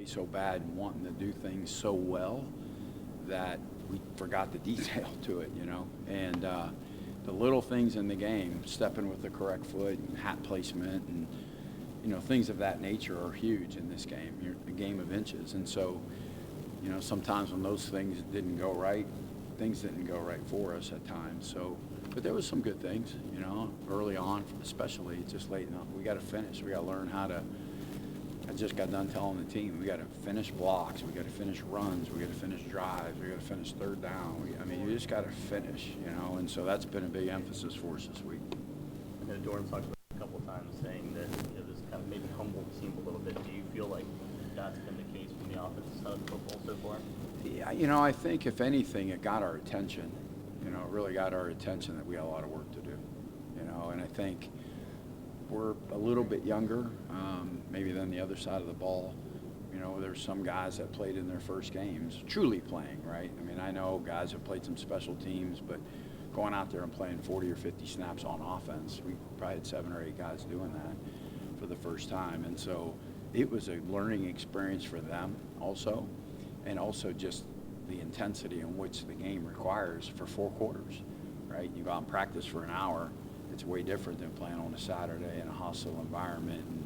so bad and wanting to do things so well that we forgot the detail to it, you know. And the little things in the game, stepping with the correct foot and hat placement and, you know, things of that nature are huge in this game. You're a game of inches. And so, you know, sometimes when those things didn't go right, things didn't go right for us at times. So, but there was some good things, you know, early on, especially just late enough. We got to finish. We got to learn how to. I just got done telling the team we got to finish blocks, we got to finish runs, we got to finish drives, we got to finish third down. I mean, you just got to finish, you know. And so that's been a big emphasis for us this week. I know Jordan talked about it a couple of times, saying that, you know, this kind of maybe humbled the team a little bit. Do you feel like that's been the case from the offensive side of football so far? Yeah, you know, I think if anything, it got our attention. You know, it really got our attention that we had a lot of work to do. You know, and I think we're a little bit younger, maybe than the other side of the ball. You know, there's some guys that played in their first games, truly playing, right? I mean, I know guys have played some special teams, but going out there and playing 40 or 50 snaps on offense, we probably had 7 or 8 guys doing that for the first time. And so it was a learning experience for them also, and also just the intensity in which the game requires for 4 quarters, right? You go out and practice for an hour. It's way different than playing on a Saturday in a hostile environment, and,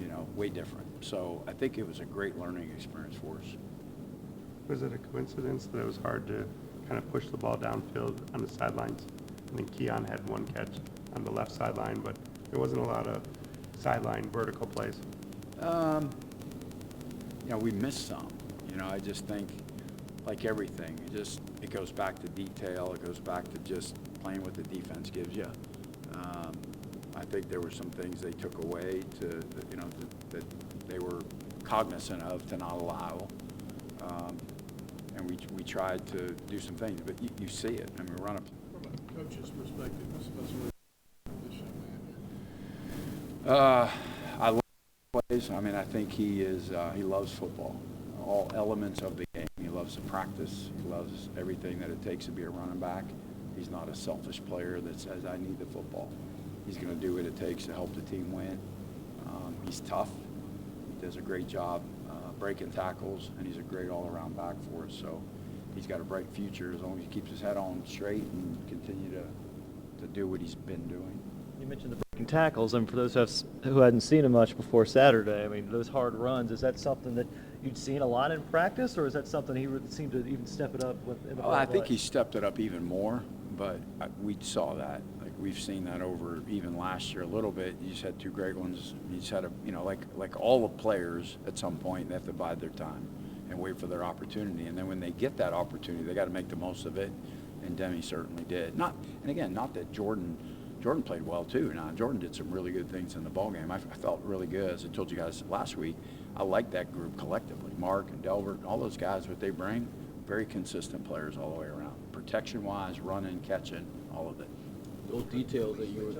you know, way different. So I think it was a great learning experience for us. Was it a coincidence that it was hard to kind of push the ball downfield on the sidelines? I think Keon had 1 catch on the left sideline, but there wasn't a lot of sideline vertical plays. You know, we missed some. You know, I just think, like everything, it goes back to detail. It goes back to just playing what the defense gives you. I think there were some things they took away that they were cognizant of to not allow. And we tried to do some things, but you see it. I mean, we're on a. From a coach's perspective, what's really this young man? I love plays. I mean, I think he loves football, all elements of the game. He loves to practice. He loves everything that it takes to be a running back. He's not a selfish player that says, I need the football. He's going to do what it takes to help the team win. He's tough. He does a great job breaking tackles, and he's a great all-around back for us. So he's got a bright future as long as he keeps his head on straight and continue to do what he's been doing. You mentioned the breaking tackles, and for those who hadn't seen him much before Saturday, I mean, those hard runs, is that something that you'd seen a lot in practice, or is that something he seemed to even step it up with in the I think he stepped it up even more, but we saw that. Like, we've seen that over even last year a little bit. You just had 2 great ones. You just had like all the players at some point, they have to bide their time and wait for their opportunity. And then when they get that opportunity, they got to make the most of it, and Demi certainly did. Not that Jordan played well too. Now, Jordan did some really good things in the ballgame. I felt really good, as I told you guys last week. I like that group collectively. Mark and Delbert, all those guys, what they bring, very consistent players all the way around. Protection-wise, running, catching, all of it. Those details that you were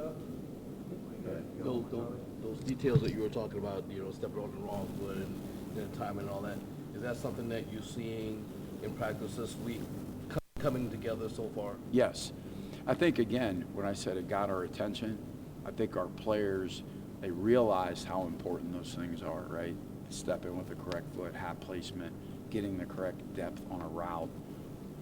talking about, you know, stepping on the wrong foot and timing and all that, is that something that you're seeing in practice this week coming together so far? Yes. I think, again, when I said it got our attention, I think our players, they realized how important those things are, right? Stepping with the correct foot, hat placement, getting the correct depth on a route,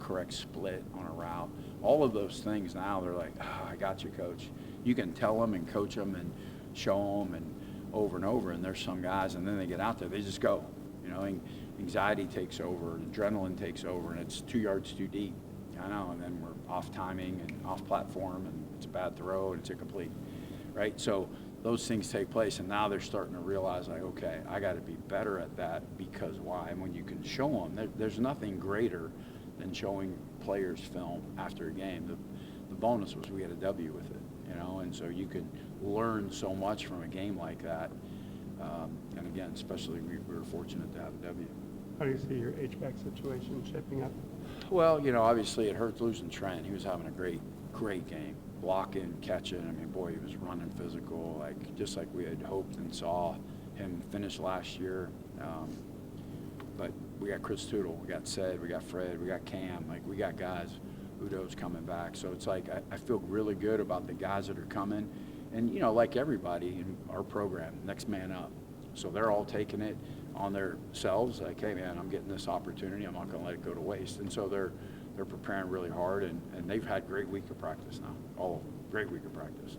correct split on a route. All of those things now, they're like, I got you, coach. You can tell them and coach them and show them and over, and there's some guys, and then they get out there, they just go. You know, anxiety takes over, adrenaline takes over, and it's 2 yards too deep. I know, and then we're off timing and off platform, and it's a bad throw, and it's incomplete, right? So those things take place, and now they're starting to realize, like, okay, I got to be better at that, because why? And when you can show them, there's nothing greater than showing players film after a game. The bonus was we had a W with it, you know, and so you could learn so much from a game like that. And again, especially we were fortunate to have a W. How do you see your H-back situation shaping up? Well, you know, obviously it hurt losing Trent. He was having a great game. Blocking, catching. I mean, boy, he was running physical, like just like we had hoped and saw him finish last year. But we got Chris Tootle, we got Ced, we got Fred, we got Cam. Like, we got guys. Udo's coming back. So it's like I feel really good about the guys that are coming. And, you know, like everybody in our program, next man up. So they're all taking it. on themselves, like, hey, man, I'm getting this opportunity. I'm not going to let it go to waste. And so they're preparing really hard, and they've had great week of practice now. Great week of practice.